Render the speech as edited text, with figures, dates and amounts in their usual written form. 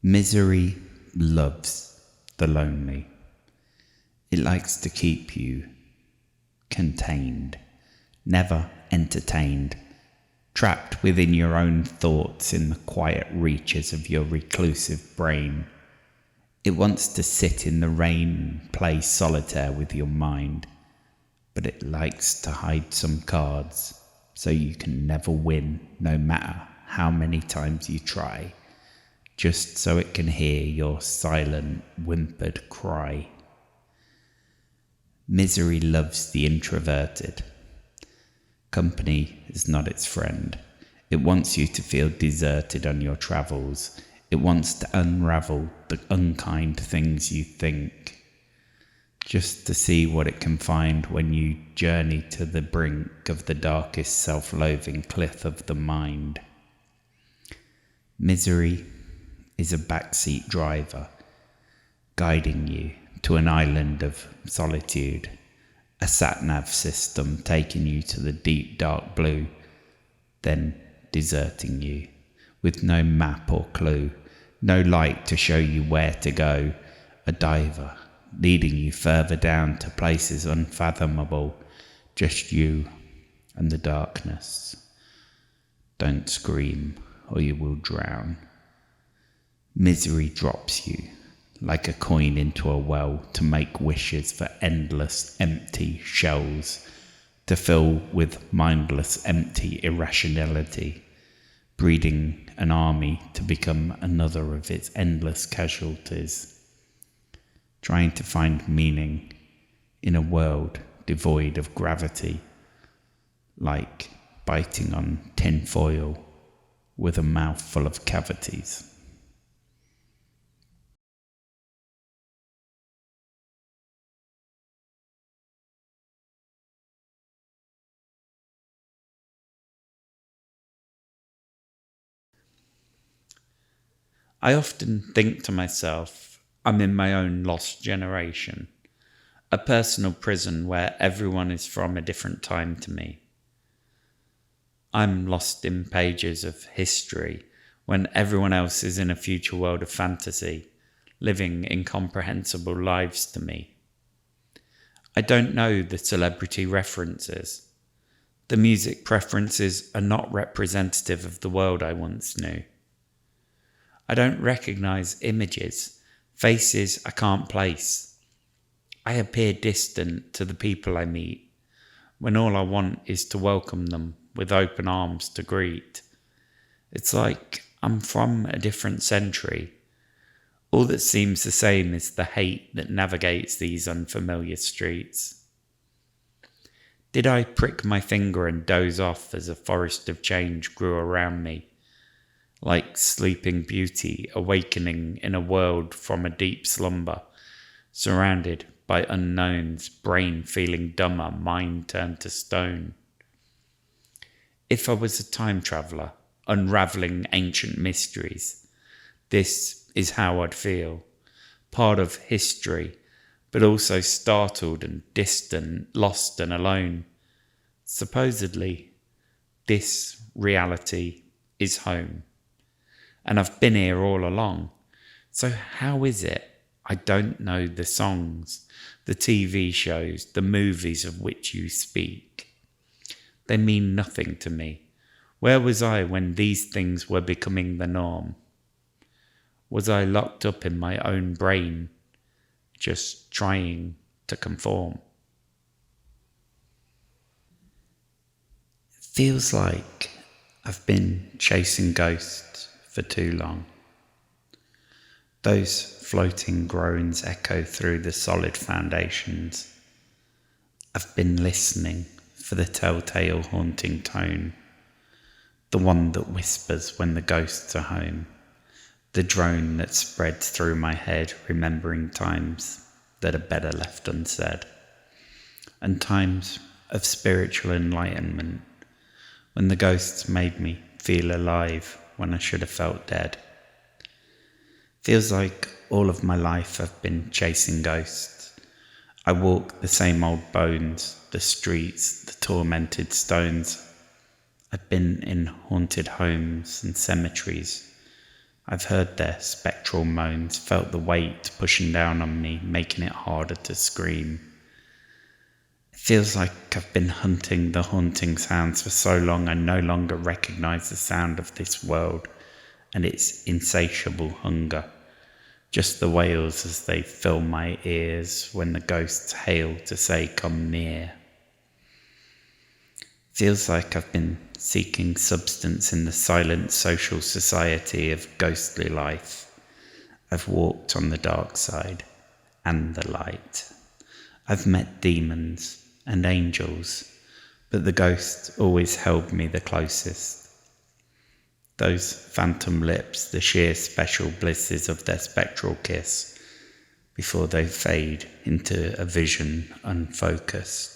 Misery loves the lonely. It likes to keep you contained, never entertained, trapped within your own thoughts in the quiet reaches of your reclusive brain. It wants to sit in the rain and play solitaire with your mind, but it likes to hide some cards so you can never win, no matter how many times you try, just so it can hear your silent, whimpered cry. Misery loves the introverted. Company is not its friend. It wants you to feel deserted on your travels. It wants to unravel the unkind things you think, just to see what it can find when you journey to the brink of the darkest self-loathing cliff of the mind. Misery is a backseat driver, guiding you to an island of solitude, a sat-nav system taking you to the deep dark blue, then deserting you, with no map or clue, no light to show you where to go, a diver leading you further down to places unfathomable, just you and the darkness. Don't scream or you will drown. Misery drops you like a coin into a well to make wishes for endless empty shells, to fill with mindless empty irrationality, breeding an army to become another of its endless casualties, trying to find meaning in a world devoid of gravity, like biting on tin foil with a mouth full of cavities. I often think to myself, I'm in my own lost generation, a personal prison where everyone is from a different time to me. I'm lost in pages of history when everyone else is in a future world of fantasy, living incomprehensible lives to me. I don't know the celebrity references. The music preferences are not representative of the world I once knew. I don't recognize images, faces I can't place. I appear distant to the people I meet, when all I want is to welcome them with open arms to greet. It's like I'm from a different century. All that seems the same is the hate that navigates these unfamiliar streets. Did I prick my finger and doze off as a forest of change grew around me? Like sleeping beauty awakening in a world from a deep slumber, surrounded by unknowns, brain feeling dumber, mind turned to stone. If I was a time traveller, unravelling ancient mysteries, this is how I'd feel, part of history, but also startled and distant, lost and alone. Supposedly, this reality is home. And I've been here all along. So how is it I don't know the songs, the TV shows, the movies of which you speak? They mean nothing to me. Where was I when these things were becoming the norm? Was I locked up in my own brain, just trying to conform? It feels like I've been chasing ghosts for too long. Those floating groans echo through the solid foundations. I've been listening for the telltale haunting tone, the one that whispers when the ghosts are home, the drone that spreads through my head, remembering times that are better left unsaid, and times of spiritual enlightenment, when the ghosts made me feel alive when I should have felt dead. Feels like all of my life I've been chasing ghosts. I walk the same old bones, the streets, the tormented stones. I've been in haunted homes and cemeteries, I've heard their spectral moans, felt the weight pushing down on me, making it harder to scream. It feels like I've been hunting the haunting sounds for so long I no longer recognise the sound of this world and its insatiable hunger. Just the wails as they fill my ears when the ghosts hail to say, "Come near." Feels like I've been seeking substance in the silent social society of ghostly life. I've walked on the dark side and the light. I've met demons and angels, but the ghosts always held me the closest. Those phantom lips, the sheer special blisses of their spectral kiss, before they fade into a vision unfocused.